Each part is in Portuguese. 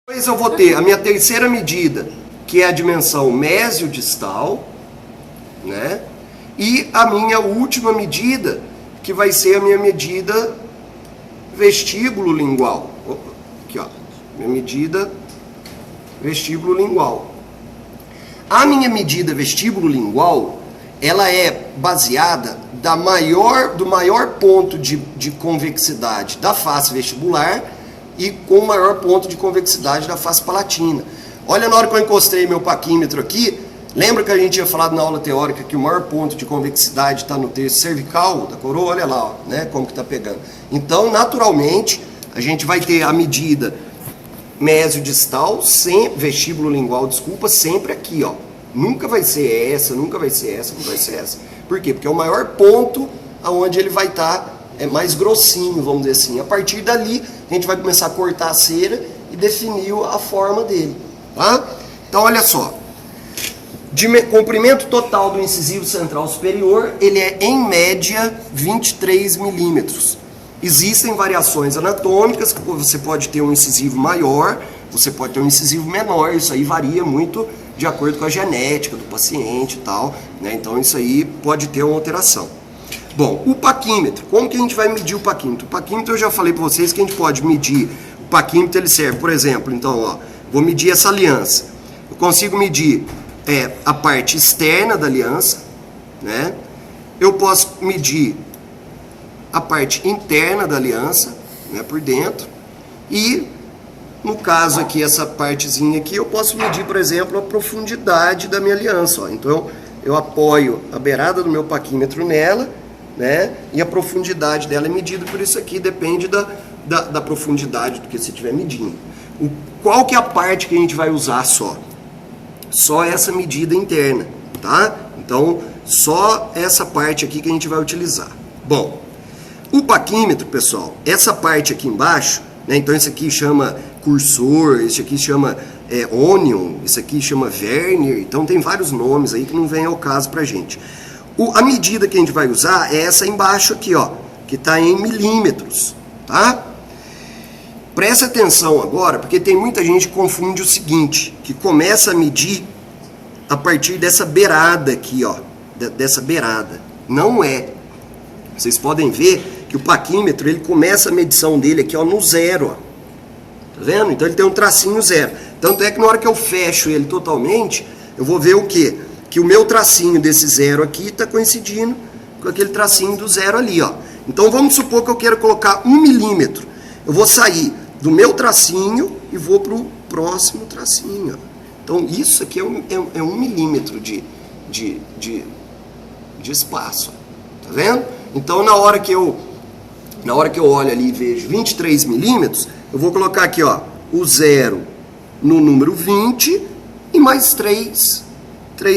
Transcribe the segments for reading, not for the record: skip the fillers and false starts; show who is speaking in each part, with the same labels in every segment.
Speaker 1: Depois eu vou ter a minha terceira medida, que é a dimensão mesiodistal, né? E a minha última medida, que vai ser a minha medida vestíbulo lingual. Opa, aqui, ó, minha medida vestíbulo lingual. A minha medida vestíbulo lingual, ela é baseada do maior ponto de convexidade da face vestibular e com o maior ponto de convexidade da face palatina. Olha, na hora que eu encostei meu paquímetro aqui, lembra que a gente tinha falado na aula teórica que o maior ponto de convexidade está no terço cervical da coroa? Olha lá, ó, né, como que está pegando. Então, naturalmente, a gente vai ter a medida mesiodistal, vestíbulo lingual, desculpa, sempre aqui, ó. Nunca vai ser essa, nunca vai ser essa, nunca vai ser essa. Por quê? Porque é o maior ponto aonde ele vai estar mais grossinho, vamos dizer assim. A partir dali, a gente vai começar a cortar a cera e definir a forma dele, tá? Então, olha só. Comprimento total do incisivo central superior, ele é, em média, 23 milímetros. Existem variações anatômicas, que você pode ter um incisivo maior, você pode ter um incisivo menor, isso aí varia muito de acordo com a genética do paciente e tal, né? Então isso aí pode ter uma alteração. Bom, o paquímetro, como que a gente vai medir o paquímetro? O paquímetro eu já falei para vocês que a gente pode medir, o paquímetro ele serve, por exemplo, então, ó, vou medir essa aliança. Eu consigo medir a parte externa da aliança, né? Eu posso medir a parte interna da aliança, né, por dentro, e no caso aqui, essa partezinha aqui, eu posso medir, por exemplo, a profundidade da minha aliança, ó. Então eu apoio a beirada do meu paquímetro nela, né, e a profundidade dela é medida por isso aqui, depende da profundidade do que você estiver medindo. Qual que é a parte que a gente vai usar só? Só essa medida interna, tá? Então, só essa parte aqui que a gente vai utilizar. Bom, o paquímetro, pessoal, essa parte aqui embaixo, né, então isso aqui chama cursor, isso aqui chama onion, isso aqui chama vernier, então tem vários nomes aí que não vem ao caso pra gente. A medida que a gente vai usar é essa embaixo aqui, ó, que está em milímetros, tá? Presta atenção agora, porque tem muita gente que confunde o seguinte, que começa a medir a partir dessa beirada aqui, ó, dessa beirada. Não é. Vocês podem ver que o paquímetro, ele começa a medição dele aqui, ó, no zero, ó. Tá vendo? Então ele tem um tracinho zero. Tanto é que na hora que eu fecho ele totalmente, eu vou ver o quê? Que o meu tracinho desse zero aqui está coincidindo com aquele tracinho do zero ali, ó. Então vamos supor que eu quero colocar 1 milímetro. Eu vou sair do meu tracinho e vou para o próximo tracinho, ó. Então isso aqui é 1 milímetro de espaço, tá vendo? Então na hora que eu olho ali e vejo 23 milímetros, eu vou colocar aqui, ó, o zero no número 20 e mais três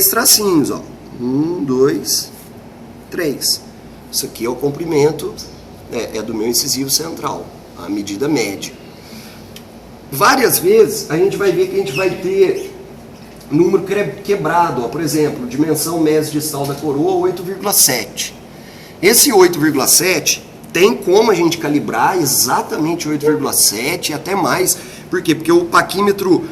Speaker 1: tracinhos, ó. 1, 2, 3. Isso aqui é o comprimento do meu incisivo central, a medida média. Várias vezes a gente vai ver que a gente vai ter número quebrado, ó, por exemplo, dimensão mesiodistal da coroa 8,7. Esse 8,7 tem como a gente calibrar exatamente 8,7 e até mais. Por quê? Porque o paquímetro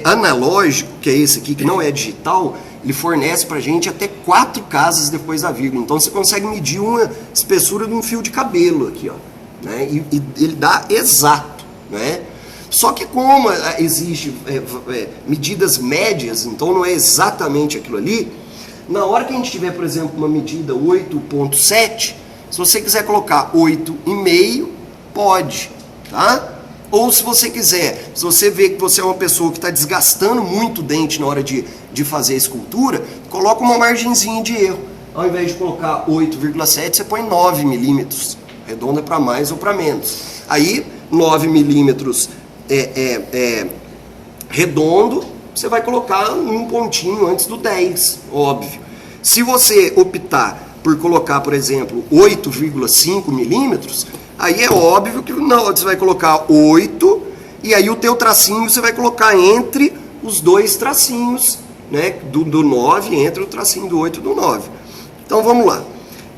Speaker 1: analógico, que é esse aqui, que não é digital, ele fornece pra gente até 4 casas depois da vírgula. Então você consegue medir uma espessura de um fio de cabelo aqui, ó, né? E ele dá exato, né? Só que como existe medidas médias, então não é exatamente aquilo ali, na hora que a gente tiver, por exemplo, uma medida 8,7, se você quiser colocar 8,5, pode, tá? Ou se você quiser, se você vê que você é uma pessoa que está desgastando muito o dente na hora de fazer a escultura, coloca uma margenzinha de erro. Ao invés de colocar 8,7, você põe 9 milímetros, redonda para mais ou para menos. Aí, 9 milímetros redondo, você vai colocar um pontinho antes do 10, óbvio. Se você optar por colocar, por exemplo, 8,5 milímetros, aí é óbvio que não, você vai colocar 8, e aí o teu tracinho você vai colocar entre os dois tracinhos, né, do 9, entre o tracinho do 8 e do 9. Então vamos lá.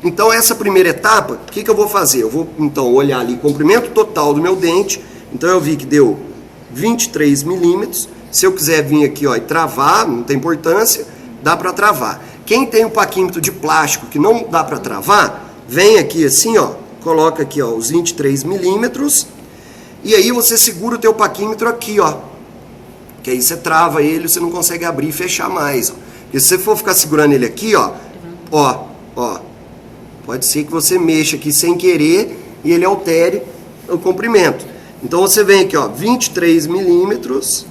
Speaker 1: Então essa primeira etapa, o que eu vou fazer? Eu vou então olhar ali o comprimento total do meu dente. Então eu vi que deu 23 milímetros. Se eu quiser vir aqui, ó, e travar, não tem importância, dá para travar. Quem tem o paquímetro de plástico que não dá para travar, vem aqui assim, ó, coloca aqui, ó, os 23 milímetros, e aí você segura o teu paquímetro aqui, ó, que aí você trava ele, você não consegue abrir e fechar mais, ó. Porque se você for ficar segurando ele aqui, ó, pode ser que você mexa aqui sem querer e ele altere o comprimento. Então você vem aqui, ó, 23 milímetros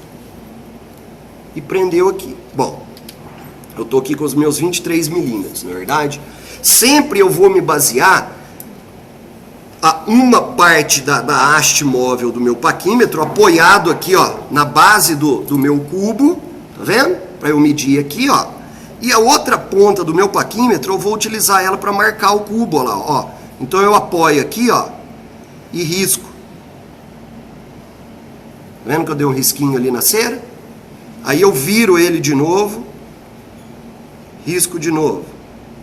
Speaker 1: e prendeu aqui. Bom, eu tô aqui com os meus 23 milímetros, na verdade. Sempre eu vou me basear a uma parte da haste móvel do meu paquímetro apoiado aqui, ó, na base do meu cubo, tá vendo? Para eu medir aqui, ó. E a outra ponta do meu paquímetro eu vou utilizar ela para marcar o cubo, ó lá, ó. Então eu apoio aqui, ó, e risco. Tá vendo que eu dei um risquinho ali na cera? Aí eu viro ele de novo, risco de novo,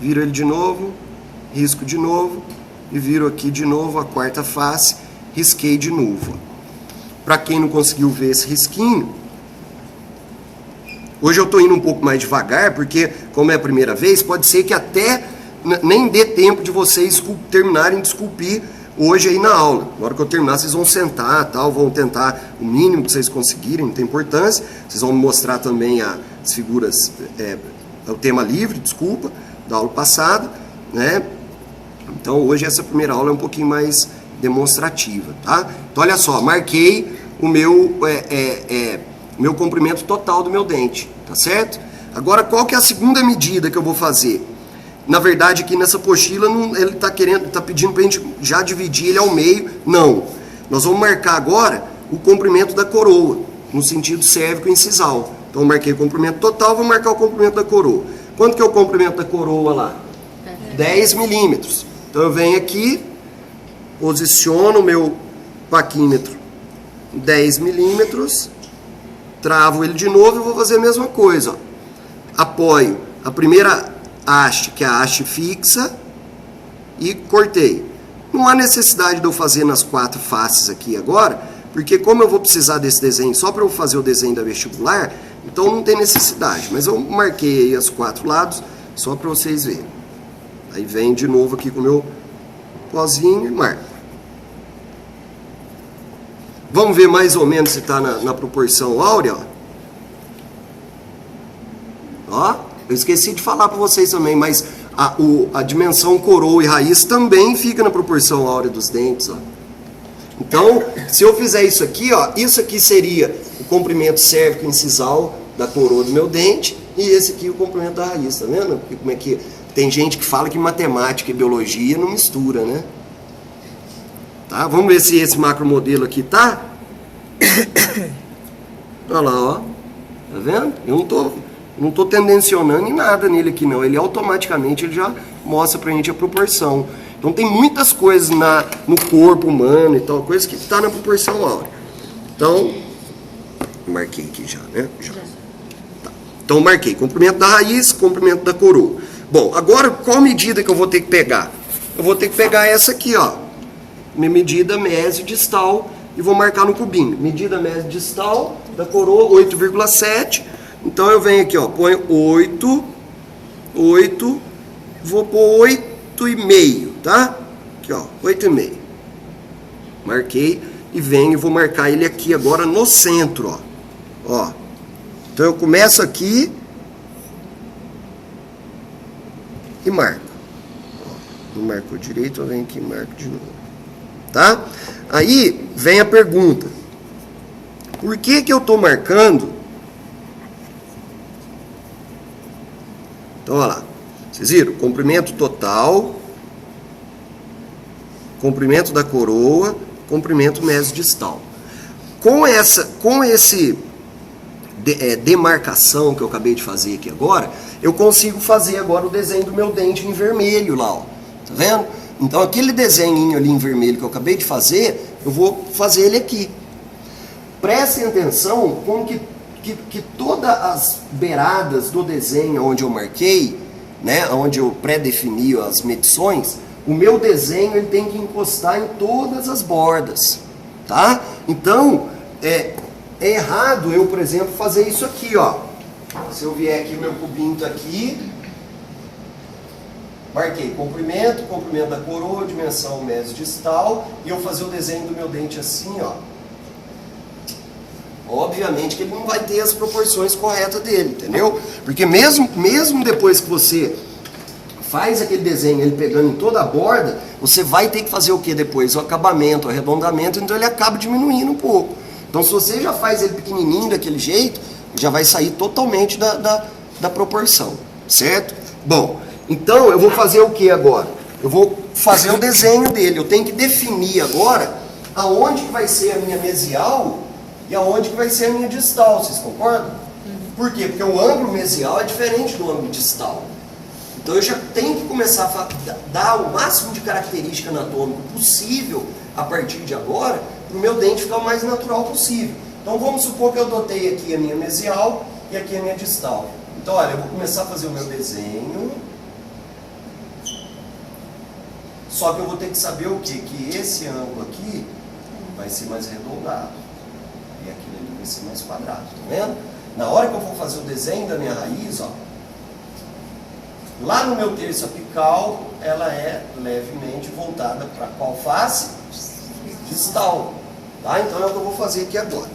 Speaker 1: viro ele de novo, risco de novo, e viro aqui de novo a quarta face, risquei de novo. Para quem não conseguiu ver esse risquinho, hoje eu estou indo um pouco mais devagar, porque como é a primeira vez, pode ser que até nem dê tempo de vocês terminarem de esculpir hoje aí na aula. Na hora que eu terminar, vocês vão sentar, tal, vão tentar o mínimo que vocês conseguirem, não tem importância. Vocês vão mostrar também as figuras, o tema livre, desculpa, da aula passada, né? Então hoje essa primeira aula é um pouquinho mais demonstrativa, tá? Então olha só, marquei o meu comprimento total do meu dente, tá certo? Agora qual que é a segunda medida que eu vou fazer? Na verdade aqui nessa apostila ele tá pedindo pra gente já dividir ele ao meio. Não, nós vamos marcar agora o comprimento da coroa, no sentido cérvico e incisal. Então eu marquei o comprimento total, vou marcar o comprimento da coroa. Quanto que é o comprimento da coroa lá? 10 milímetros. Então eu venho aqui, posiciono o meu paquímetro 10 milímetros, travo ele de novo e vou fazer a mesma coisa, ó. Apoio a primeira haste, que é a haste fixa, e cortei. Não há necessidade de eu fazer nas 4 faces aqui agora, porque como eu vou precisar desse desenho só para eu fazer o desenho da vestibular, então não tem necessidade. Mas eu marquei aí os 4 lados, só para vocês verem. Aí vem de novo aqui com o meu pozinho e marco. Vamos ver mais ou menos se está na proporção áurea, ó. Eu esqueci de falar para vocês também, mas a dimensão coroa e raiz também fica na proporção áurea dos dentes, ó. Então, se eu fizer isso aqui, ó, isso aqui seria o comprimento cérvico incisal da coroa do meu dente, e esse aqui o comprimento da raiz, tá vendo? Porque como é que tem gente que fala que matemática e biologia não mistura, né? Tá? Vamos ver se esse macromodelo aqui tá. Olha lá, ó. Tá vendo? Eu não tô tendencionando em nada nele aqui, não. Ele automaticamente ele já mostra pra gente a proporção. Então tem muitas coisas no corpo humano e tal, coisas que tá na proporção áurea. Então, marquei aqui já, né? Já. Tá. Então marquei comprimento da raiz, comprimento da coroa. Bom, agora qual medida que eu vou ter que pegar? Eu vou ter que pegar essa aqui, ó. Minha medida mesio-distal e vou marcar no cubinho. Medida mesio-distal da coroa, 8,7. Então eu venho aqui, ó, ponho 8, vou pôr 8,5, tá? Aqui, ó, 8,5. Marquei e venho e vou marcar ele aqui agora no centro, ó. Ó. Então eu começo aqui e marco. Ó, não marcou direito, eu venho aqui e marco de novo. Tá? Aí vem a pergunta. Por que eu tô marcando? Então, olha lá. Vocês viram? Comprimento total, comprimento da coroa, comprimento mesodistal. Com esse demarcação que eu acabei de fazer aqui agora, eu consigo fazer agora o desenho do meu dente em vermelho lá, ó. Tá vendo? Então aquele desenho ali em vermelho que eu acabei de fazer, eu vou fazer ele aqui. Prestem atenção como que todas as beiradas do desenho onde eu marquei, né, onde eu pré-defini as medições, o meu desenho ele tem que encostar em todas as bordas, tá? Então, É errado eu, por exemplo, fazer isso aqui, ó. Se eu vier aqui, meu cubinho tá aqui, marquei comprimento, comprimento da coroa, dimensão mesodistal, e eu fazer o desenho do meu dente assim, ó. Obviamente que ele não vai ter as proporções corretas dele, entendeu? Porque mesmo depois que você faz aquele desenho, ele pegando em toda a borda, você vai ter que fazer o que depois? O acabamento, o arredondamento, então ele acaba diminuindo um pouco. Então se você já faz ele pequenininho daquele jeito, já vai sair totalmente da proporção, certo? Bom, então eu vou fazer o que agora? Eu vou fazer o desenho dele, eu tenho que definir agora aonde que vai ser a minha mesial e aonde que vai ser a minha distal, vocês concordam? Por quê? Porque o ângulo mesial é diferente do ângulo distal. Então eu já tenho que começar a dar o máximo de característica anatômica possível a partir de agora, para o meu dente ficar o mais natural possível. Então vamos supor que eu dotei aqui a minha mesial e aqui a minha distal. Então olha, eu vou começar a fazer o meu desenho. Só que eu vou ter que saber o quê? Que esse ângulo aqui vai ser mais arredondado. E aquilo ali vai ser mais quadrado, tá vendo? Na hora que eu for fazer o desenho da minha raiz, ó, lá no meu terço apical, ela é levemente voltada para qual face? Distal. Tá? Então é o que eu vou fazer aqui agora.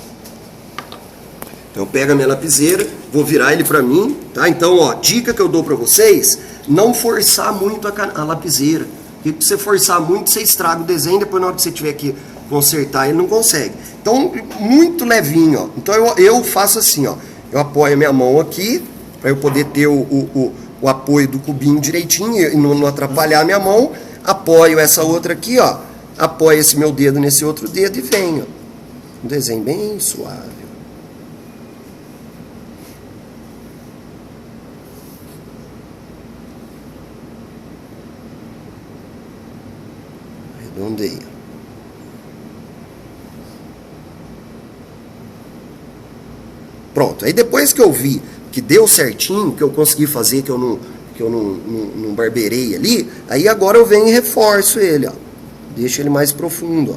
Speaker 1: Então eu pego a minha lapiseira, vou virar ele para mim, tá? Então, ó, dica que eu dou para vocês, não forçar muito a lapiseira. Porque se você forçar muito, você estraga o desenho, depois na hora que você tiver que consertar, ele não consegue. Então, muito levinho, ó. Então eu faço assim, ó. Eu apoio a minha mão aqui, para eu poder ter o apoio do cubinho direitinho e não atrapalhar a minha mão. Apoio essa outra aqui, ó. Apoio esse meu dedo nesse outro dedo e venho, ó. Um desenho bem suave. Arredondeio. Pronto, aí depois que eu vi que deu certinho, que eu consegui fazer, que eu não barbeirei ali, aí agora eu venho e reforço ele, ó. Deixo ele mais profundo, ó.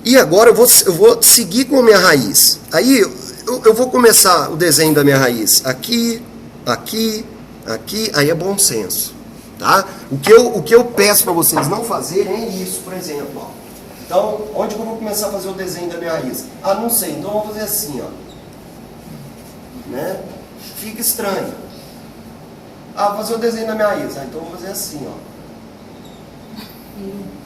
Speaker 1: E agora eu vou seguir com a minha raiz. Aí eu vou começar o desenho da minha raiz aqui, aqui, aqui, aí é bom senso. Tá? O que eu peço para vocês não fazerem é isso, por exemplo. Ó. Então, onde que eu vou começar a fazer o desenho da minha raiz? Ah, não sei, então eu vou fazer assim, ó. Né? Fica estranho. Ah, vou fazer o desenho da minha raiz. Ah, então eu vou fazer assim, ó.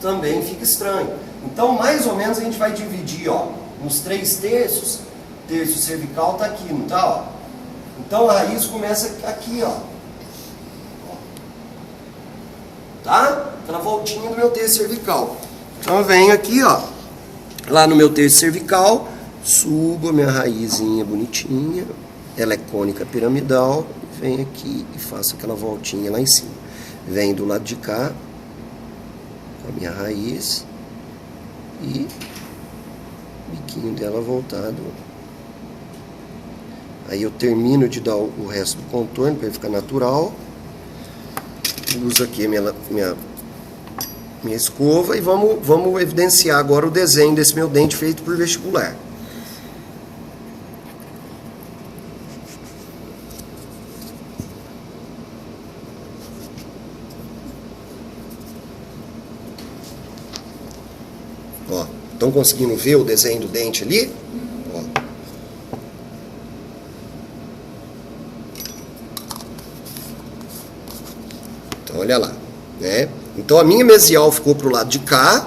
Speaker 1: Também fica estranho. Então, mais ou menos, a gente vai dividir, ó, nos 3 terços. Terço cervical tá aqui, não tá? Ó. Então, a raiz começa aqui, ó. Tá? Tá na voltinha do meu terço cervical. Então eu venho aqui, ó, lá no meu terço cervical, subo a minha raizinha bonitinha, ela é cônica piramidal, venho aqui e faço aquela voltinha lá em cima. Venho do lado de cá, com a minha raiz, e o biquinho dela voltado. Aí eu termino de dar o resto do contorno para ele ficar natural. Uso aqui a minha escova e vamos evidenciar agora o desenho desse meu dente feito por vestibular. Ó, estão conseguindo ver o desenho do dente ali? Ó. Então, olha lá, né? Então a minha mesial ficou para o lado de cá.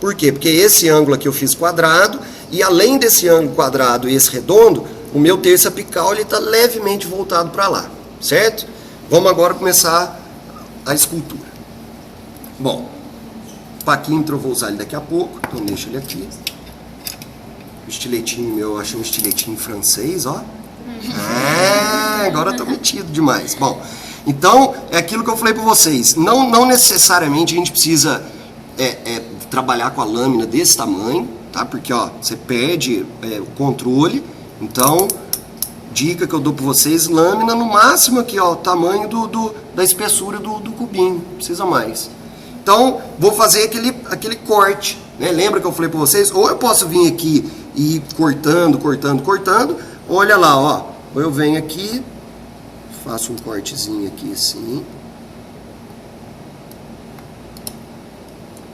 Speaker 1: Por quê? Porque esse ângulo aqui eu fiz quadrado, e além desse ângulo quadrado e esse redondo, o meu terço apical está levemente voltado para lá, certo? Vamos agora começar a escultura. Bom, o paquímetro eu vou usar ele daqui a pouco, então deixa ele aqui. O estiletinho meu, eu achei um estiletinho francês, ó. Agora eu tô metido demais. Bom, então, é aquilo que eu falei para vocês, não necessariamente a gente precisa trabalhar com a lâmina desse tamanho, tá? Porque, ó, você perde o controle, então dica que eu dou para vocês, lâmina no máximo aqui, ó, o tamanho da espessura do cubinho, não precisa mais. Então, vou fazer aquele corte, né? Lembra que eu falei para vocês? Ou eu posso vir aqui e ir cortando, olha lá, ó, ou eu venho aqui, faço um cortezinho aqui assim,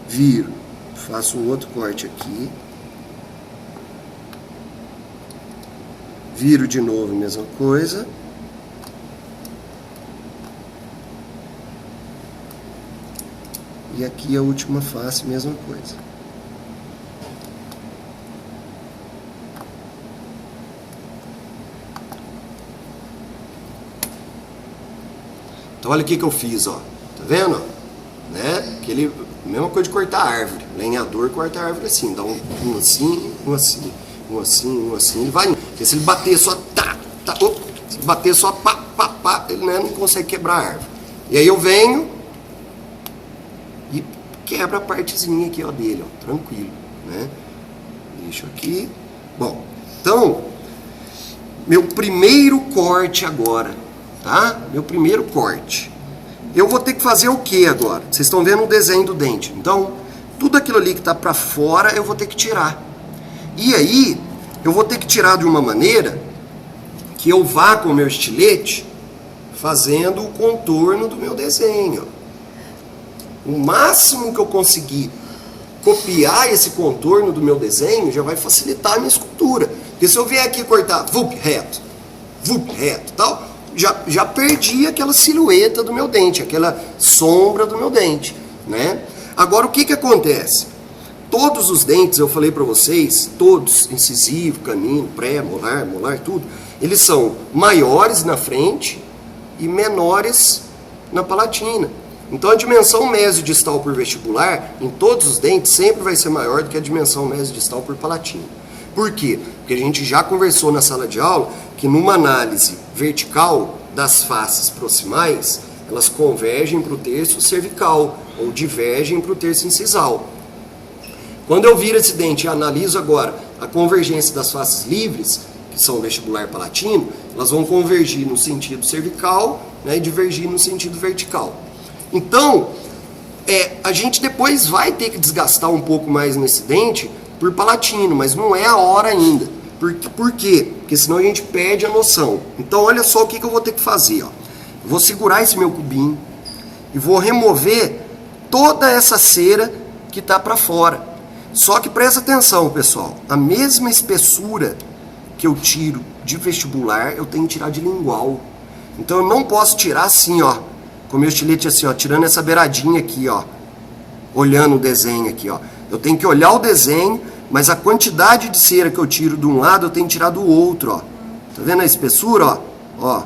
Speaker 1: viro, faço um outro corte aqui, viro de novo, mesma coisa. E aqui a última face, mesma coisa. Então olha o que eu fiz, ó. Tá vendo? Né? Mesma coisa de cortar árvore. Lenhador corta a árvore assim. Dá um assim, um assim, um assim, um assim. Ele vai indo. Porque se ele bater só se bater só pá, ele, né, não consegue quebrar a árvore. E aí eu venho e quebra a partezinha aqui, ó, dele, ó, tranquilo, né? Deixo aqui. Bom, então, meu primeiro corte agora, tá? Meu primeiro corte. Eu vou ter que fazer o que agora? Vocês estão vendo o desenho do dente. Então, tudo aquilo ali que tá para fora, eu vou ter que tirar. E aí, eu vou ter que tirar de uma maneira que eu vá com o meu estilete fazendo o contorno do meu desenho. O máximo que eu conseguir copiar esse contorno do meu desenho já vai facilitar a minha escultura. Porque se eu vier aqui cortar reto, tal, já perdi aquela silhueta do meu dente, aquela sombra do meu dente, né? Agora, o que acontece? Todos os dentes, eu falei para vocês, todos, incisivo, canino, pré, molar, tudo, eles são maiores na frente e menores na palatina. Então a dimensão mesodistal por vestibular, em todos os dentes, sempre vai ser maior do que a dimensão mesodistal por palatina. Por quê? Porque a gente já conversou na sala de aula que numa análise vertical das faces proximais, elas convergem para o terço cervical ou divergem para o terço incisal. Quando eu viro esse dente e analiso agora a convergência das faces livres, que são vestibular palatino, elas vão convergir no sentido cervical, né, e divergir no sentido vertical. Então, a gente depois vai ter que desgastar um pouco mais nesse dente por palatino, mas não é a hora ainda. Por quê? Porque senão a gente perde a noção. Então, olha só o que eu vou ter que fazer. Ó. Eu vou segurar esse meu cubinho e vou remover toda essa cera que está para fora. Só que presta atenção, pessoal. A mesma espessura que eu tiro de vestibular, eu tenho que tirar de lingual. Então, eu não posso tirar assim, ó. Com o meu estilete assim, ó, tirando essa beiradinha aqui, ó. Olhando o desenho aqui, ó. Eu tenho que olhar o desenho, mas a quantidade de cera que eu tiro de um lado, eu tenho que tirar do outro, ó. Tá vendo a espessura, ó? Ó.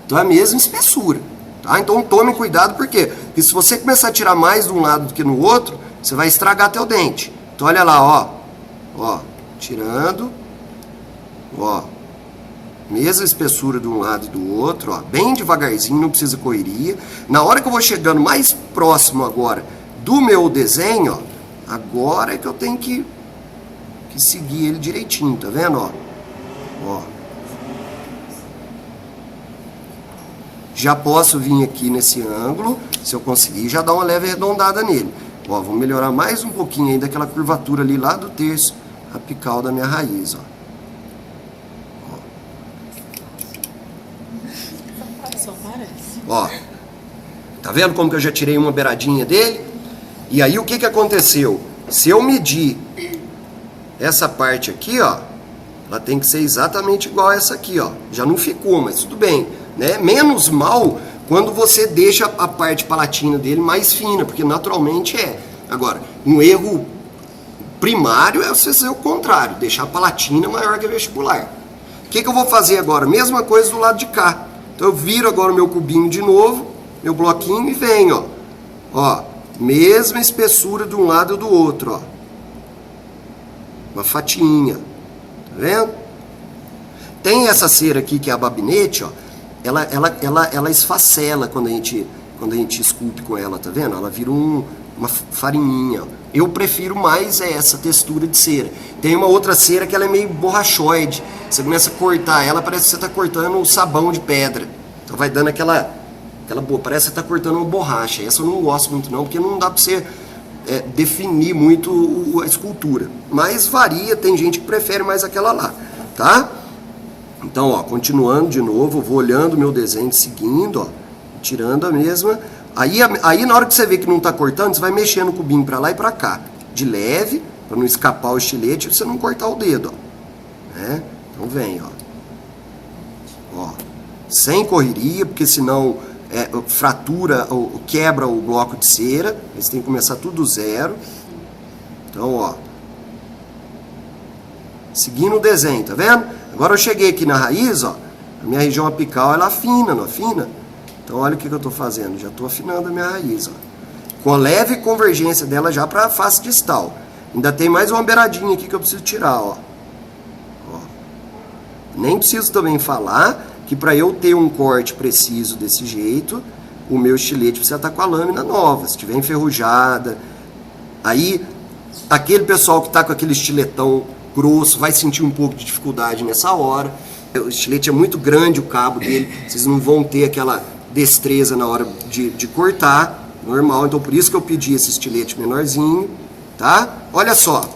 Speaker 1: Então é a mesma espessura, tá? Então tome cuidado, por quê? Porque se você começar a tirar mais de um lado do que no outro, você vai estragar teu dente. Então olha lá, ó. Ó, tirando. Ó. Mesma espessura de um lado e do outro, ó. Bem devagarzinho, não precisa correria. Na hora que eu vou chegando mais próximo agora do meu desenho, ó, agora é que eu tenho que seguir ele direitinho, tá vendo, ó? Ó. Já posso vir aqui nesse ângulo, se eu conseguir, já dar uma leve arredondada nele. Ó, vou melhorar mais um pouquinho aí daquela curvatura ali lá do terço apical da minha raiz, ó.
Speaker 2: Só parece.
Speaker 1: Ó, tá vendo como que eu já tirei uma beiradinha dele? E aí o que aconteceu? Se eu medir essa parte aqui, ó, ela tem que ser exatamente igual a essa aqui, ó. Já não ficou, mas tudo bem, né? Menos mal quando você deixa a parte palatina dele mais fina, porque naturalmente é. Agora, um erro primário é você fazer o contrário, deixar a palatina maior que a vestibular. O que eu vou fazer agora? Mesma coisa do lado de cá. Então eu viro agora o meu cubinho de novo, meu bloquinho, e venho, ó. Ó, mesma espessura de um lado e do outro, ó. Uma fatiinha. Tá vendo? Tem essa cera aqui que é a babinete, ó. Ela esfacela quando a gente esculpe com ela, tá vendo? Ela vira uma farinhinha. Eu prefiro mais essa textura de cera. Tem uma outra cera que ela é meio borrachoide. Você começa a cortar ela, parece que você está cortando um sabão de pedra. Então vai dando aquela parece que você está cortando uma borracha. Essa eu não gosto muito não, porque não dá para você definir muito a escultura. Mas varia, tem gente que prefere mais aquela lá, tá? Então, ó, continuando de novo, eu vou olhando o meu desenho, seguindo, ó, tirando a mesma. Aí na hora que você vê que não está cortando, você vai mexendo o cubinho para lá e para cá, de leve, para não escapar o estilete e você não cortar o dedo, ó. Né? Então vem, ó, sem correria, porque senão fratura ou quebra o bloco de cera. Você tem que começar tudo do zero. Então, ó, seguindo o desenho, tá vendo? Agora eu cheguei aqui na raiz, ó, a minha região apical ela afina, não afina? Então olha o que eu estou fazendo, já estou afinando a minha raiz, ó, com a leve convergência dela já para a face distal. Ainda tem mais uma beiradinha aqui que eu preciso tirar, ó. Nem preciso também falar que para eu ter um corte preciso desse jeito, o meu estilete precisa estar com a lâmina nova. Se estiver enferrujada, aí aquele pessoal que está com aquele estiletão grosso vai sentir um pouco de dificuldade nessa hora. O estilete é muito grande, o cabo dele, vocês não vão ter aquela destreza na hora de cortar, normal. Então por isso que eu pedi esse estilete menorzinho, tá? Olha só,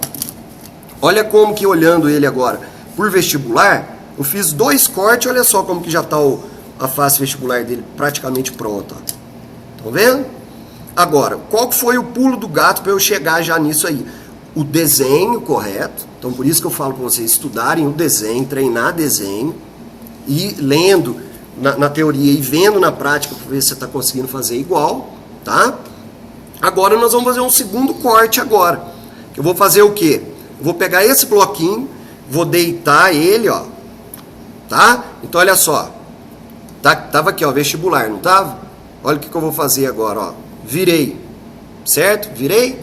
Speaker 1: olha como que olhando ele agora por vestibular, eu fiz 2 cortes, olha só como que já está a face vestibular dele praticamente pronta. Estão vendo? Agora, qual que foi o pulo do gato para eu chegar já nisso aí? O desenho correto. Então por isso que eu falo para vocês estudarem o desenho, treinar desenho, e lendo na teoria e vendo na prática para ver se você está conseguindo fazer igual, tá? Agora nós vamos fazer um segundo corte agora. Eu vou fazer o quê? Eu vou pegar esse bloquinho, vou deitar ele, ó, tá? Então olha só, tava aqui, ó, vestibular, não tava? Olha o que eu vou fazer agora, ó. Virei, certo? Virei.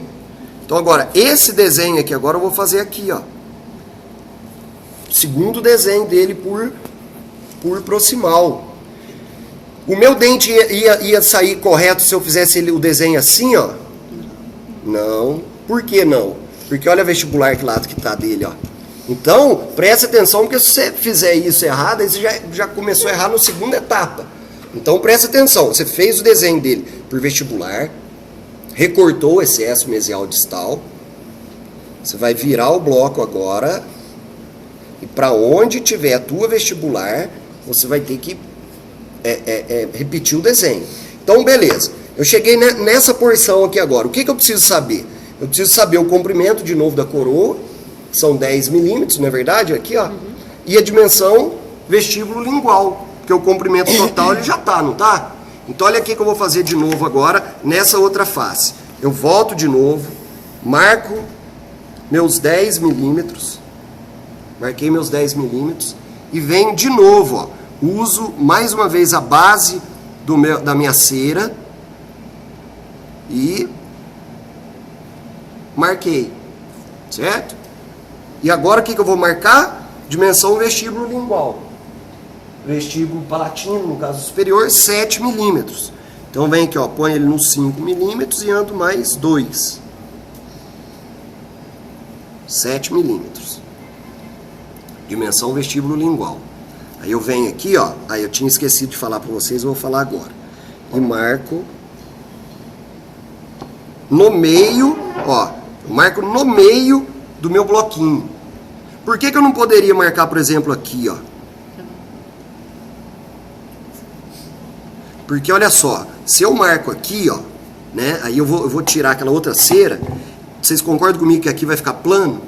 Speaker 1: Então agora, esse desenho aqui agora eu vou fazer aqui, ó. Segundo desenho dele por proximal. O meu dente ia sair correto se eu fizesse o desenho assim, ó? Não. Por que não? Porque olha o vestibular que lado que tá dele, ó. Então, preste atenção, porque se você fizer isso errado, aí você já começou a errar na segunda etapa. Então, preste atenção. Você fez o desenho dele por vestibular, recortou o excesso mesial distal. Você vai virar o bloco agora. E para onde tiver a tua vestibular, você vai ter que repetir o desenho. Então, beleza. Eu cheguei nessa porção aqui agora. O que eu preciso saber? Eu preciso saber o comprimento, de novo, da coroa. São 10 milímetros, não é verdade? Aqui, ó. E a dimensão vestíbulo lingual. Porque o comprimento total ele já tá, não tá? Então, olha aqui que eu vou fazer de novo agora, nessa outra face. Eu volto de novo, marco meus 10 milímetros. Marquei meus 10 milímetros. E venho de novo, ó. Uso mais uma vez a base da minha cera. E marquei. Certo? E agora o que eu vou marcar? Dimensão vestíbulo lingual. Vestíbulo palatino, no caso superior, 7 milímetros. Então vem aqui, ó, põe ele nos 5 milímetros e ando mais 2. 7 milímetros. Dimensão vestíbulo lingual. Aí eu venho aqui, ó, aí eu tinha esquecido de falar para vocês, eu vou falar agora. E marco no meio, ó, eu marco no meio do meu bloquinho. Por que eu não poderia marcar, por exemplo, aqui, ó? Porque olha só, se eu marco aqui, ó, né, aí eu vou tirar aquela outra cera, vocês concordam comigo que aqui vai ficar plano?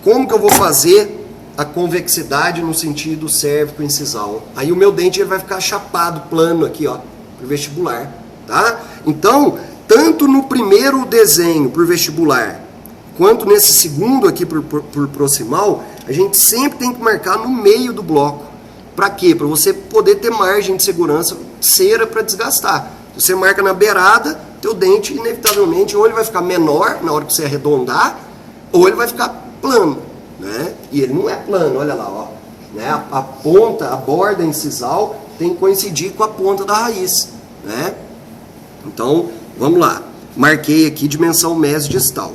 Speaker 1: Como que eu vou fazer a convexidade no sentido cérvico incisal? Aí o meu dente ele vai ficar chapado, plano aqui, ó, pro vestibular, tá? Então, tanto no primeiro desenho por vestibular, quanto nesse segundo aqui por proximal, a gente sempre tem que marcar no meio do bloco. Para quê? Para você poder ter margem de segurança, cera para desgastar. Se você marca na beirada, teu dente inevitavelmente ou ele vai ficar menor na hora que você arredondar, ou ele vai ficar plano, né? E ele não é plano, olha lá, ó, né? A ponta, a borda incisal tem que coincidir com a ponta da raiz, né? Então, vamos lá. marquei aqui dimensão mesodistal.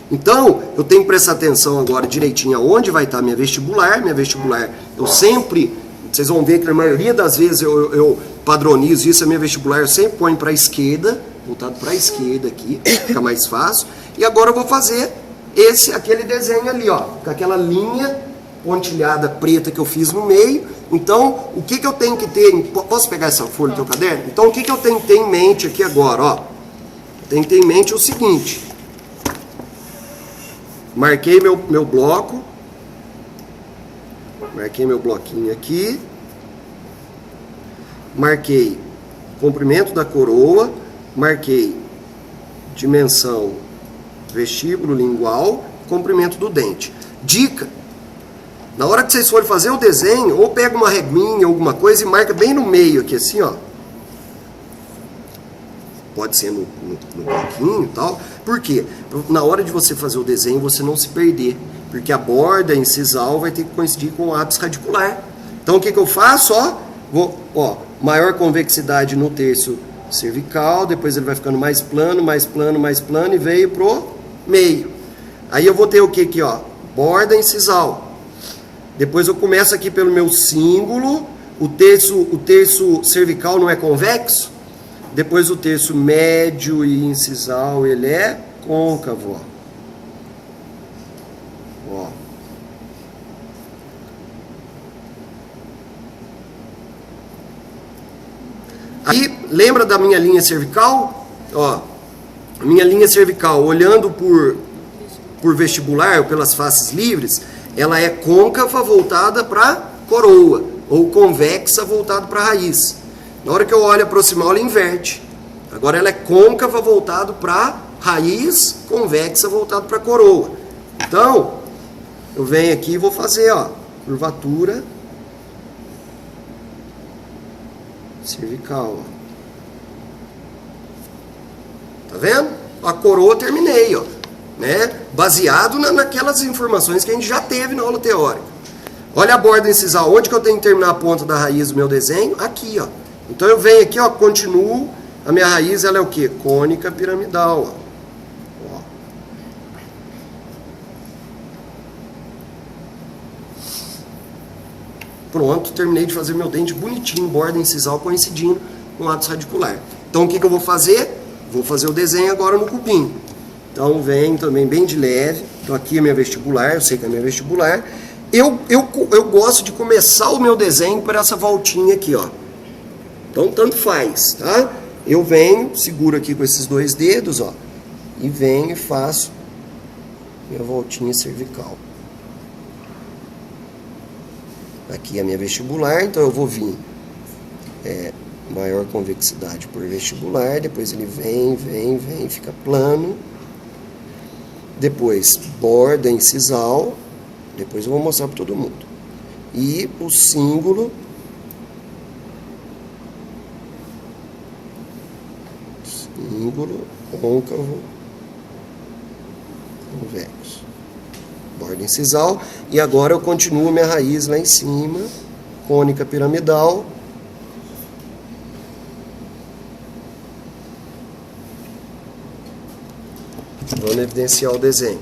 Speaker 1: Então, eu tenho que prestar atenção agora direitinho aonde vai estar minha vestibular. Minha vestibular, eu sempre, vocês vão ver que na maioria das vezes eu padronizo isso, a minha vestibular eu sempre ponho para a esquerda, voltado para a esquerda aqui, fica mais fácil. E agora eu vou fazer aquele desenho ali, ó, com aquela linha pontilhada preta que eu fiz no meio. Então, o que eu tenho que ter, posso pegar essa folha do teu caderno? Então, o que eu tenho que ter em mente aqui agora, ó? Tenho que ter em mente o seguinte. Marquei meu bloco. Marquei meu bloquinho aqui. Marquei comprimento da coroa. Marquei dimensão vestíbulo lingual, comprimento do dente. Dica: na hora que vocês forem fazer o desenho, ou pega uma reguinha, alguma coisa e marca bem no meio aqui, assim, ó. Pode ser no bloquinho e tal. Por quê? Na hora de você fazer o desenho, você não se perder. Porque a borda incisal vai ter que coincidir com o ápice radicular. Então, o que eu faço? Ó, maior convexidade no terço cervical, depois ele vai ficando mais plano, mais plano, mais plano, e veio pro meio. Aí eu vou ter o que aqui, ó? Borda incisal. Depois eu começo aqui pelo meu cíngulo. O terço cervical não é convexo. Depois o terço médio e incisal, ele é côncavo, ó. Aí, lembra da minha linha cervical? Ó, minha linha cervical, olhando por vestibular, ou pelas faces livres, ela é côncava voltada para coroa, ou convexa voltada para raiz. Na hora que eu olho a proximal, ela inverte. Agora ela é côncava voltado para raiz, convexa voltado para coroa. Então, eu venho aqui e vou fazer, ó, curvatura cervical. Ó. Tá vendo? A coroa eu terminei, ó, né? Baseado naquelas informações que a gente já teve na aula teórica. Olha a borda incisal. Onde que eu tenho que terminar a ponta da raiz do meu desenho? Aqui, ó. Então eu venho aqui, ó, continuo. A minha raiz, ela é o quê? Cônica piramidal, ó. Pronto, terminei de fazer meu dente bonitinho, borda incisal coincidindo com o ápice radicular. Então o que eu vou fazer? Vou fazer o desenho agora no cupim. Então venho também bem de leve. Então aqui é minha vestibular, eu sei que é minha vestibular. Eu gosto de começar o meu desenho por essa voltinha aqui, ó. Então tanto faz, tá? Eu venho, seguro aqui com esses dois dedos, ó, e venho e faço minha voltinha cervical. Aqui é a minha vestibular, então eu vou vir maior convexidade por vestibular, depois ele vem, fica plano. Depois borda incisal, depois eu vou mostrar para todo mundo. E o cíngulo, côncavo, convexo, borda incisal. E agora eu continuo minha raiz lá em cima, cônica piramidal. Vamos evidenciar o desenho.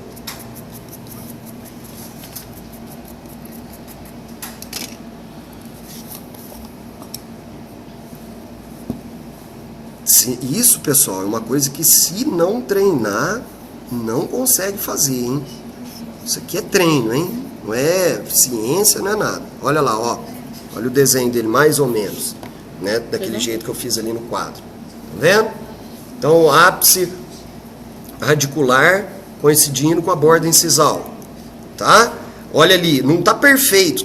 Speaker 1: Isso, pessoal, é uma coisa que se não treinar, não consegue fazer, hein? Isso aqui é treino, hein? Não é ciência, não é nada. Olha lá, ó. Olha o desenho dele, mais ou menos, né? Daquele jeito que eu fiz ali no quadro. Tá vendo? Então, o ápice radicular coincidindo com a borda incisal, tá? Olha ali, não tá perfeito,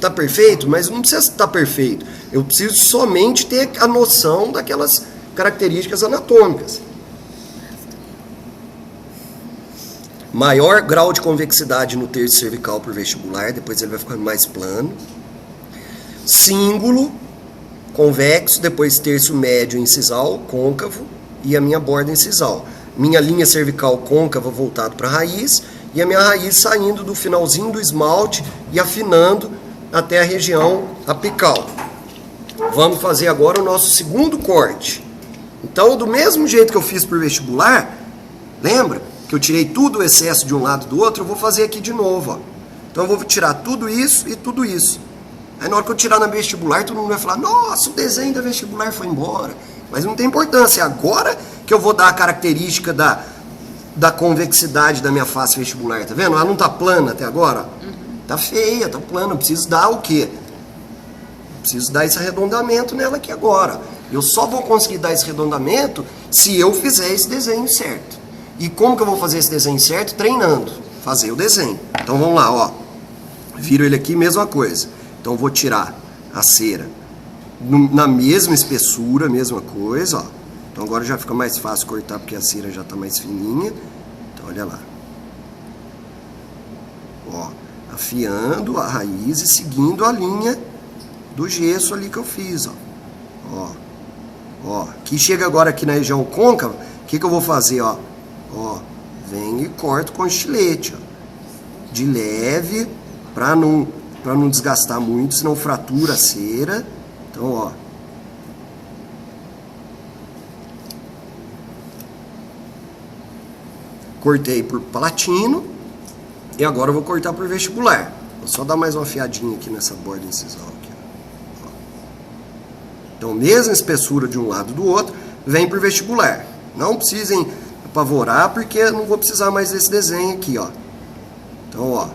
Speaker 1: mas não precisa estar perfeito. Eu preciso somente ter a noção daquelas características anatômicas. Maior grau de convexidade no terço cervical por vestibular, depois ele vai ficando mais plano. Cíngulo, convexo, depois terço médio incisal, côncavo, e a minha borda incisal. Minha linha cervical côncava voltado para a raiz, e a minha raiz saindo do finalzinho do esmalte e afinando até a região apical. Vamos fazer agora o nosso segundo corte. Então, do mesmo jeito que eu fiz por vestibular, Lembra que eu tirei tudo o excesso de um lado do outro? Eu vou fazer aqui de novo, ó. Então eu vou tirar tudo isso e tudo isso. Aí na hora que eu tirar na vestibular, todo mundo vai falar, nossa, o desenho da vestibular foi embora. Mas não tem importância, agora que eu vou dar a característica da convexidade da minha face vestibular, tá vendo? Ela não tá plana até agora, ó. Tá feia, tá plana, eu preciso dar o quê? Preciso dar esse arredondamento nela aqui agora. Eu só vou conseguir dar esse arredondamento se eu fizer esse desenho certo. E como que eu vou fazer esse desenho certo? Treinando, fazer o desenho. Então vamos lá, ó. Viro ele aqui, mesma coisa. Então eu vou tirar a cera na mesma espessura, mesma coisa, ó. Então agora já fica mais fácil cortar porque a cera já tá mais fininha. Então olha lá. Ó, afiando a raiz e seguindo a linha do gesso ali que eu fiz, ó. Ó, aqui chega agora aqui na região côncava, o que eu vou fazer, ó? Ó, venho e corto com estilete, ó. De leve, pra não desgastar muito, senão fratura a cera. Então, ó. Cortei por palatino e agora eu vou cortar por vestibular. Vou só dar mais uma afiadinha aqui nessa borda incisal aqui. Ó. Então, mesma espessura de um lado e do outro, vem por vestibular. Não precisem apavorar, porque eu não vou precisar mais desse desenho aqui, ó. Então, ó.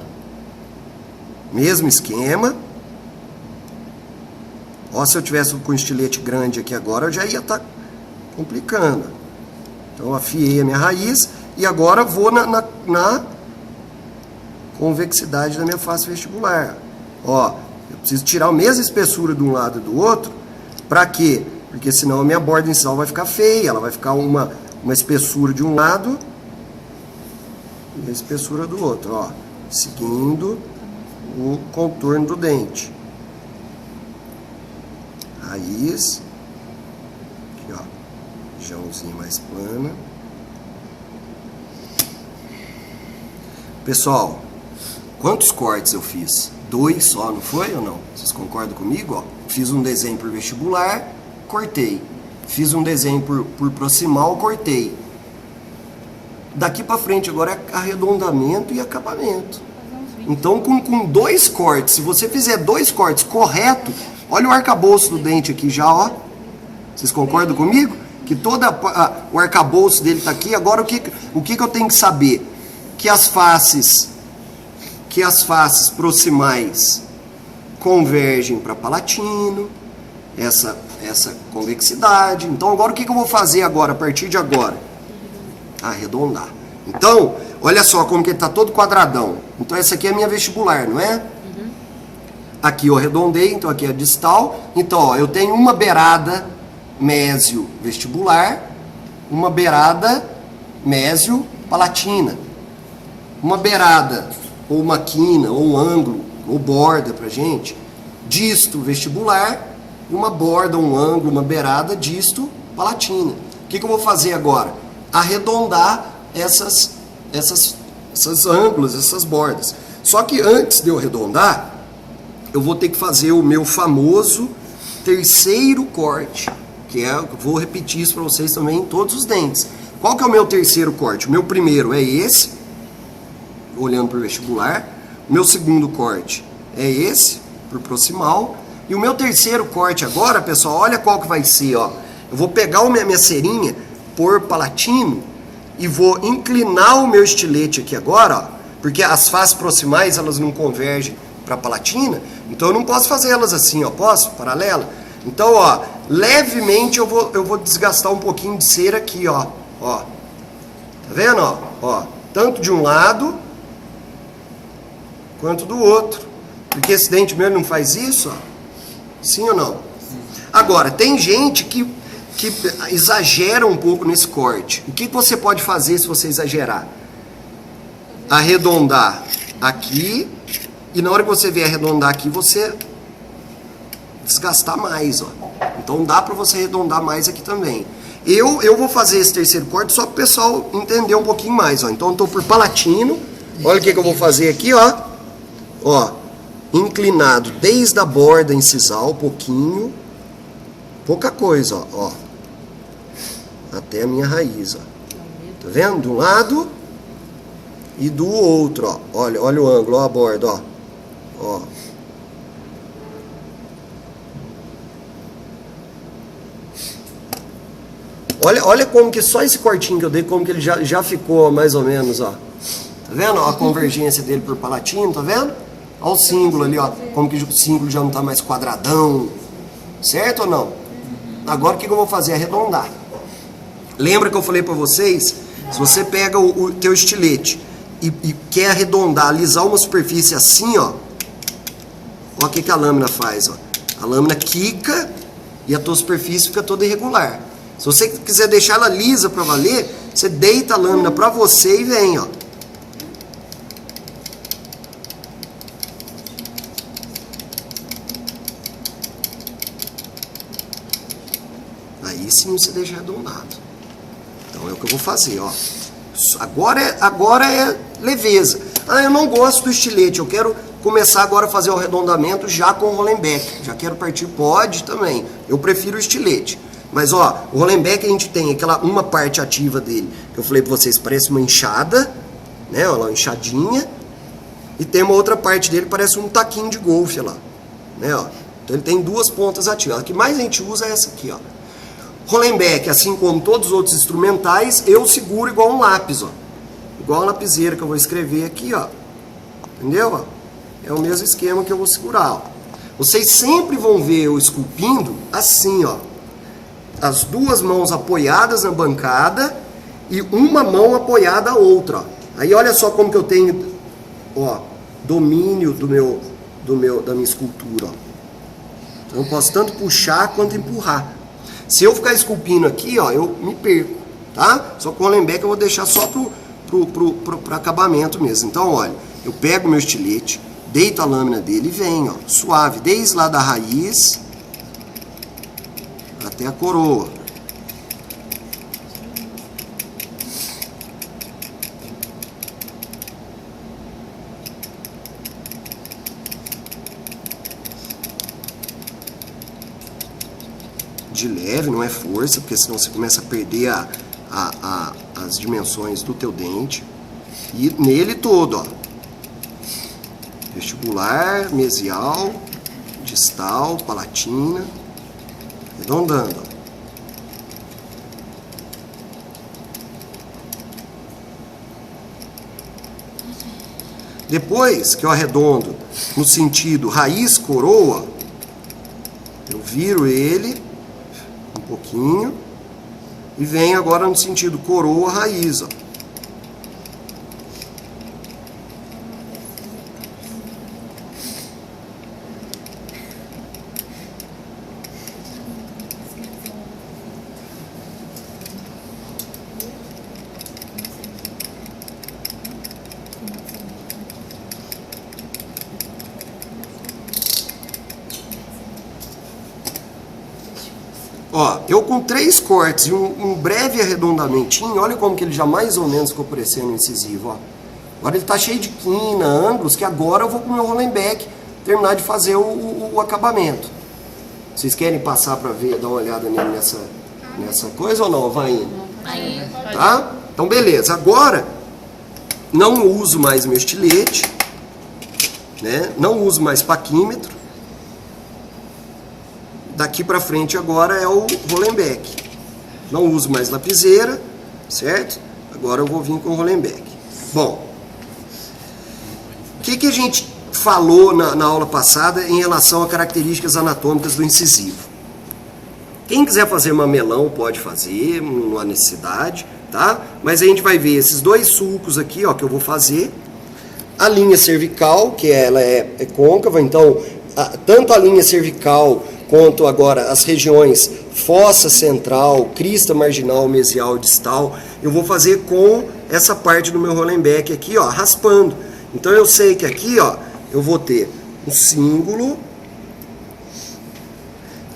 Speaker 1: Mesmo esquema. Ó, se eu tivesse com estilete grande aqui agora, eu já ia estar complicando. Então, eu afiei a minha raiz e agora vou na convexidade da minha face vestibular. Ó, eu preciso tirar a mesma espessura de um lado e do outro. Pra quê? Porque senão a minha borda incisal vai ficar feia. Ela vai ficar uma espessura de um lado e a espessura do outro, ó. Seguindo o contorno do dente. Raiz. Aqui, ó. Regiãozinha mais plana. Pessoal, quantos cortes eu fiz? 2 só, não foi ou não? Vocês concordam comigo? Ó, fiz um desenho por vestibular, cortei. Fiz um desenho por proximal, cortei. Daqui pra frente agora é arredondamento e acabamento. Então com 2 cortes, se você fizer 2 cortes correto, olha o arcabouço do dente aqui já, ó. Vocês concordam comigo? Que o arcabouço dele tá aqui. Agora o que eu tenho que saber? Que as faces proximais convergem para palatino, essa convexidade. Então agora o que eu vou fazer agora, a partir de agora? Arredondar. Então, olha só como que ele está todo quadradão. Então essa aqui é a minha vestibular, não é? Uhum. Aqui eu arredondei, então aqui é a distal. Então, ó, eu tenho uma beirada mésio vestibular, uma beirada mésio palatina. Uma beirada, ou uma quina, ou um ângulo, ou borda pra gente, disto vestibular, e uma borda, um ângulo, uma beirada disto palatina. O que eu vou fazer agora? Arredondar esses ângulos, essas bordas. Só que antes de eu arredondar, eu vou ter que fazer o meu famoso terceiro corte, que é, vou repetir isso para vocês também em todos os dentes. Qual que é o meu terceiro corte? O meu primeiro é esse, olhando para o vestibular. O meu segundo corte é esse, por proximal. E o meu terceiro corte agora, pessoal, olha qual que vai ser, ó. Eu vou pegar a minha cerinha, por palatino, e vou inclinar o meu estilete aqui agora, ó, porque as faces proximais, elas não convergem para palatina, então eu não posso fazer elas assim, ó, posso? Paralela? Então, ó, levemente eu vou desgastar um pouquinho de cera aqui, ó, ó. Tá vendo, ó? Ó, tanto de um lado quanto do outro. Porque esse dente meu não faz isso, ó. Sim ou não? Agora, tem gente que exagera um pouco nesse corte. O que você pode fazer se você exagerar? Arredondar aqui, e na hora que você vier arredondar aqui, você desgastar mais, ó. Então dá pra você arredondar mais aqui também. Eu vou fazer esse terceiro corte só para o pessoal entender um pouquinho mais, ó. Então eu tô por palatino. Olha o que eu vou fazer aqui, ó. Ó, inclinado desde a borda incisal, pouquinho, pouca coisa, ó, até a minha raiz, ó. Tá vendo? De um lado e do outro, ó. Olha o ângulo, ó, a borda, ó. Ó. Olha como que só esse cortinho que eu dei, como que ele já ficou mais ou menos, ó. Tá vendo? Ó, a convergência dele por palatino, tá vendo? Olha o símbolo ali, ó. Como que o símbolo já não tá mais quadradão. Certo ou não? Agora o que eu vou fazer? Arredondar. Lembra que eu falei pra vocês? Se você pega o teu estilete e quer arredondar, alisar uma superfície assim, ó. Olha o que a lâmina faz, ó. A lâmina quica e a tua superfície fica toda irregular. Se você quiser deixar ela lisa para valer, você deita a lâmina para você e vem, ó. Aí sim você deixa arredondado. Então é o que eu vou fazer, ó. Agora é leveza. Ah, eu não gosto do estilete, eu quero começar agora a fazer o arredondamento já com o Hollenbeck. Já quero partir, pode também. Eu prefiro o estilete. Mas ó, o Hollenbeck a gente tem uma parte ativa dele, que eu falei pra vocês, parece uma enxada, né? Olha lá, uma enxadinha. E tem uma outra parte dele, parece um taquinho de golfe lá, né? Ó. Então ele tem duas pontas ativas. A que mais a gente usa é essa aqui, ó. Hollenbeck, assim como todos os outros instrumentais, eu seguro igual um lápis, ó. Igual a lapiseira que eu vou escrever aqui, ó. Entendeu? Ó? É o mesmo esquema que eu vou segurar, ó. Vocês sempre vão ver eu esculpindo assim, ó. As duas mãos apoiadas na bancada e uma mão apoiada a outra, ó. Aí olha só como que eu tenho, ó, domínio da minha escultura, ó. Então eu posso tanto puxar quanto empurrar. Se eu ficar esculpindo aqui, ó, eu me perco, tá? Só que o Hollenbeck eu vou deixar só pro acabamento mesmo. Então, olha, eu pego o meu estilete, deito a lâmina dele e venho, ó, suave, desde lá da raiz até a coroa. De leve, não é força, porque senão você começa a perder as dimensões do teu dente. E nele todo, ó. Vestibular, mesial, distal, palatina. Arredondando, ó. Depois que eu arredondo no sentido raiz-coroa, eu viro ele um pouquinho e venho agora no sentido coroa-raiz, ó. Ó, eu com 3 cortes e um breve arredondamentinho, olha como que ele já mais ou menos ficou parecendo incisivo, ó. Agora ele tá cheio de quina, ângulos, que agora eu vou com o meu Hollenbeck terminar de fazer o acabamento. Vocês querem passar para ver, dar uma olhada nele nessa coisa ou não? Vai indo. Tá? Então beleza, agora não uso mais meu estilete, né? Não uso mais paquímetro. Daqui para frente agora é o Hollenbeck. Não uso mais lapiseira, certo? Agora eu vou vir com o Hollenbeck. Bom, o que a gente falou na aula passada em relação a características anatômicas do incisivo? Quem quiser fazer mamelão pode fazer, não há necessidade, tá? Mas a gente vai ver esses 2 sulcos aqui, ó, que eu vou fazer. A linha cervical, que ela é côncava, então tanto a linha cervical quanto agora as regiões fossa central, crista marginal, mesial, distal, eu vou fazer com essa parte do meu Hollenbeck aqui, ó, raspando. Então eu sei que aqui, ó, eu vou ter um símbolo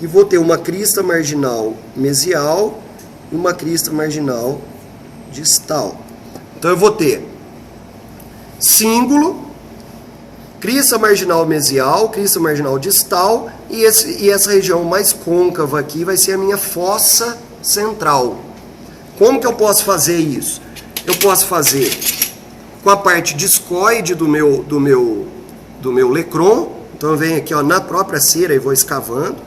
Speaker 1: e vou ter uma crista marginal mesial e uma crista marginal distal. Então eu vou ter símbolo, crista marginal mesial, crista marginal distal, e essa região mais côncava aqui vai ser a minha fossa central. Como que eu posso fazer isso? Eu posso fazer com a parte discoide do meu lecron. Então eu venho aqui, ó, na própria cera e vou escavando,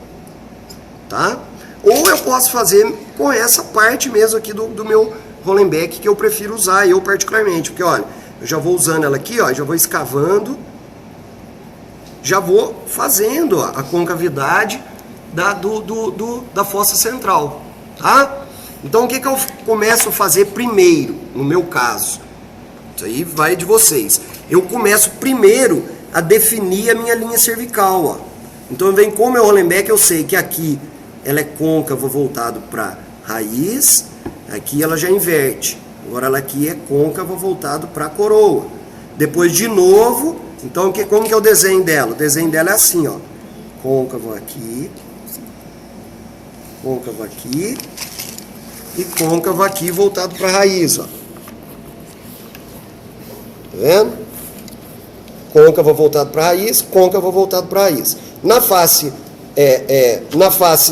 Speaker 1: tá? Ou eu posso fazer com essa parte mesmo aqui do meu Hollenbeck, que eu prefiro usar, eu particularmente, porque olha, eu já vou usando ela aqui, ó, já vou escavando, já vou fazendo, ó, a concavidade da fossa central, tá? Então o que eu começo a fazer primeiro, no meu caso? Isso aí vai de vocês. Eu começo primeiro a definir a minha linha cervical, ó. Então eu venho com o meu Hollenbeck, eu sei que aqui ela é côncava voltado para raiz, aqui ela já inverte. Agora ela aqui é côncava voltado para a coroa. Depois de novo, então como que é o desenho dela? O desenho dela é assim, ó. Côncavo aqui e côncavo aqui voltado para a raiz, ó. Tá vendo? Côncavo voltado para a raiz, côncavo voltado para a raiz. Na face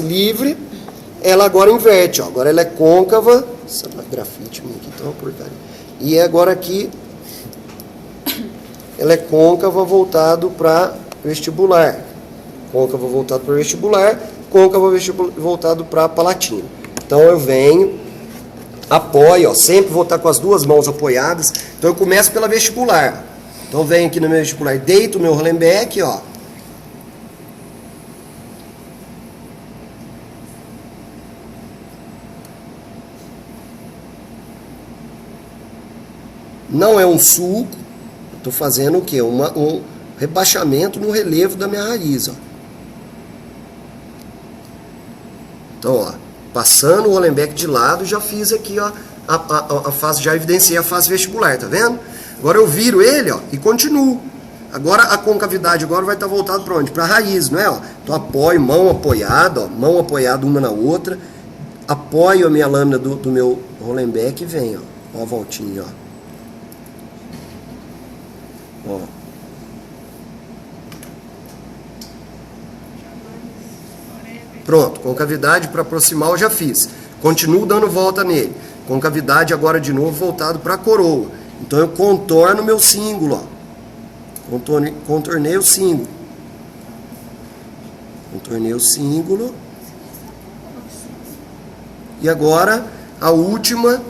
Speaker 1: livre, ela agora inverte, ó. Agora ela é côncava. Essa grafite minha aqui tá uma porcaria. E agora aqui ela é côncava voltado para vestibular. Côncava voltado para vestibular, côncava voltado para palatina. Então eu venho, apoio, ó, sempre vou estar com as duas mãos apoiadas. Então eu começo pela vestibular. Então eu venho aqui no meu vestibular, deito o meu Hollenbeck, ó. Não é um sulco, estou fazendo o quê? Um rebaixamento no relevo da minha raiz, ó. Então, ó, passando o Hollenbeck de lado, já fiz aqui, ó, a face, já evidenciei a face vestibular, tá vendo? Agora eu viro ele, ó, e continuo. Agora a concavidade agora vai estar voltado para onde? Para a raiz, não é? Ó? Então apoio, mão apoiada, ó, mão apoiada uma na outra, apoio a minha lâmina do meu Hollenbeck e venho, ó a voltinha, ó. Ó. Pronto, concavidade para aproximar eu já fiz. Continuo dando volta nele. Concavidade agora de novo voltado para a coroa. Então eu contorno meu símbolo, ó. Contornei o símbolo. Contornei o símbolo. E agora a última,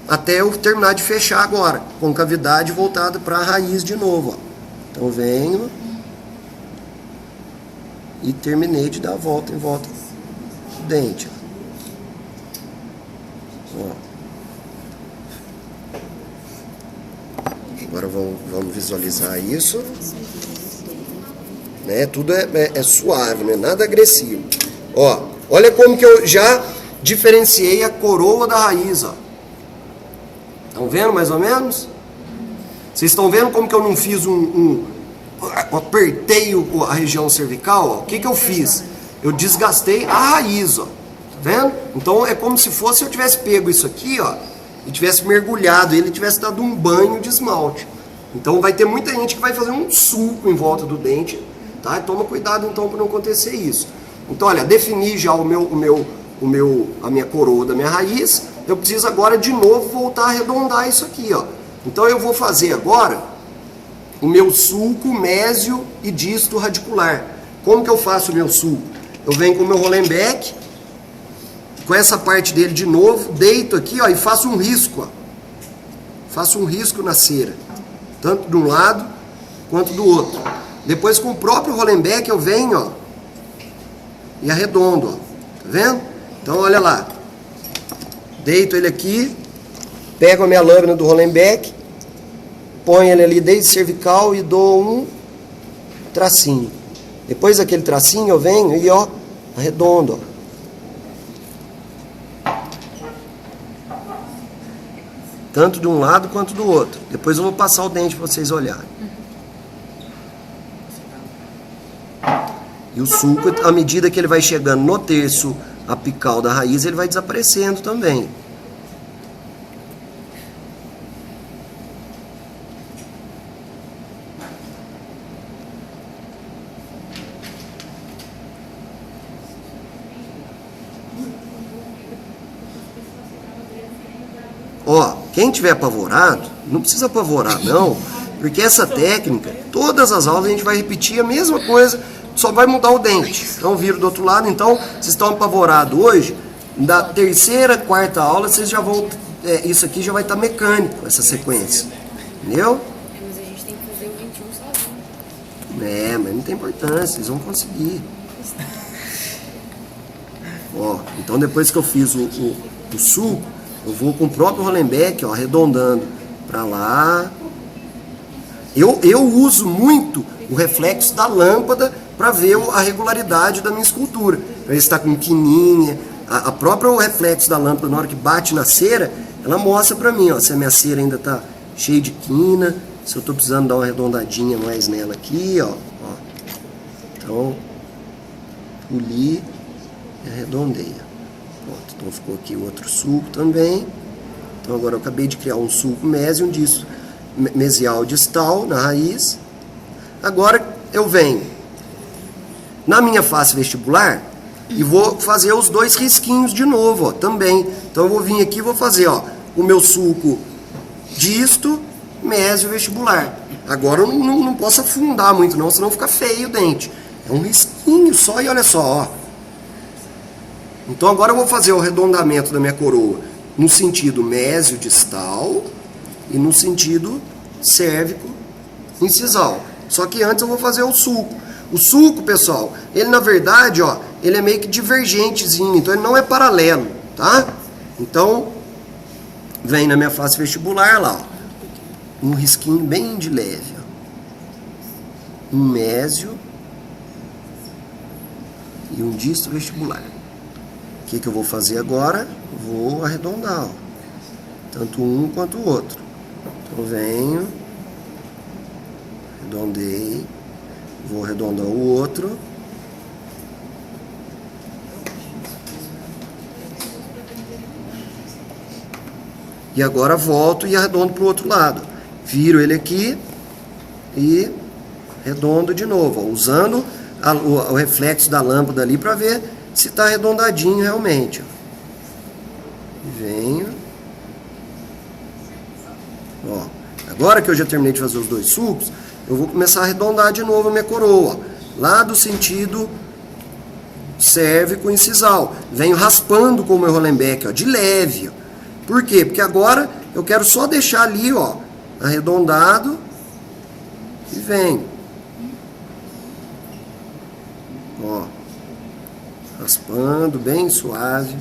Speaker 1: até eu terminar de fechar agora. Concavidade voltada para a raiz de novo, ó. Então venho e terminei de dar a volta em volta do dente, ó. Agora vamos visualizar isso, né? Tudo é suave, não é nada agressivo. Ó, olha como que eu já diferenciei a coroa da raiz, ó. Estão vendo mais ou menos? Vocês estão vendo como que eu não fiz apertei a região cervical, ó? O que eu fiz? Eu desgastei a raiz, ó. Tá vendo? Então é como se fosse eu tivesse pego isso aqui, ó, e tivesse mergulhado, ele tivesse dado um banho de esmalte. Então vai ter muita gente que vai fazer um sulco em volta do dente, tá? Toma cuidado então para não acontecer isso. Então, olha, defini já a minha coroa da minha raiz. Eu preciso agora de novo voltar a arredondar isso aqui, ó. Então eu vou fazer agora o meu sulco mésio e disto radicular. Como que eu faço o meu sulco? Eu venho com o meu Hollenbeck, com essa parte dele de novo, deito aqui, ó, e faço um risco, ó. Faço um risco na cera, tanto de um lado quanto do outro. Depois com o próprio Hollenbeck eu venho, ó, e arredondo, ó. Tá vendo? Então olha lá. Deito ele aqui, pego a minha lâmina do Hollenbeck, ponho ele ali desde cervical e dou um tracinho. Depois daquele tracinho eu venho e, ó, arredondo, ó. Tanto de um lado quanto do outro. Depois eu vou passar o dente para vocês olharem. E o sulco, à medida que ele vai chegando no terço apical da raiz, ele vai desaparecendo também. Ó, quem tiver apavorado, não precisa apavorar não, porque essa técnica, todas as aulas a gente vai repetir a mesma coisa, só vai mudar o dente. Então vira do outro lado, então vocês estão apavorados hoje, da terceira, quarta aula, vocês já vão, isso aqui já vai estar mecânico, essa sequência, entendeu?
Speaker 2: Mas a gente tem que fazer o 21 sozinho.
Speaker 1: Mas não tem importância, vocês vão conseguir. Ó, então depois que eu fiz o sulco, eu vou com o próprio Hollenbeck, ó, arredondando para lá. Eu uso muito o reflexo da lâmpada para ver a regularidade da minha escultura. Para ver se está com quininha. A própria reflexo da lâmpada, na hora que bate na cera, ela mostra para mim, ó, se a minha cera ainda está cheia de quina, se eu estou precisando dar uma arredondadinha mais nela aqui, ó. Então, poli e arredondeia. Pronto, então ficou aqui o outro sulco também. Então agora eu acabei de criar um sulco mesial mesial distal na raiz. Agora eu venho na minha face vestibular e vou fazer os dois risquinhos de novo, ó, também. Então eu vou vir aqui e vou fazer, ó, o meu sulco disto, mésio vestibular. Agora eu não posso afundar muito não, senão fica feio o dente. É um risquinho só e olha só, ó. Então agora eu vou fazer o arredondamento da minha coroa no sentido mésio distal e no sentido cérvico incisal. Só que antes eu vou fazer o sulco. O sulco, pessoal, ele na verdade, ó, ele é meio que divergentezinho, então ele não é paralelo, tá? Então, vem na minha face vestibular lá, ó, um risquinho bem de leve, ó, um mésio e um disto vestibular. O que eu vou fazer agora? Vou arredondar, ó, tanto um quanto o outro. Então venho, arredondei, vou arredondar o outro. E agora volto e arredondo para o outro lado. Viro ele aqui e arredondo de novo, ó, usando o reflexo da lâmpada ali para ver se está arredondadinho realmente. Ó. Venho. Ó. Agora que eu já terminei de fazer os dois sulcos, eu vou começar a arredondar de novo a minha coroa. Lá do sentido cérvico incisal. Venho raspando com o meu Hollenbeck, ó, de leve. Ó. Por quê? Porque agora eu quero só deixar ali, ó, arredondado e venho. Ó. Raspando bem suave.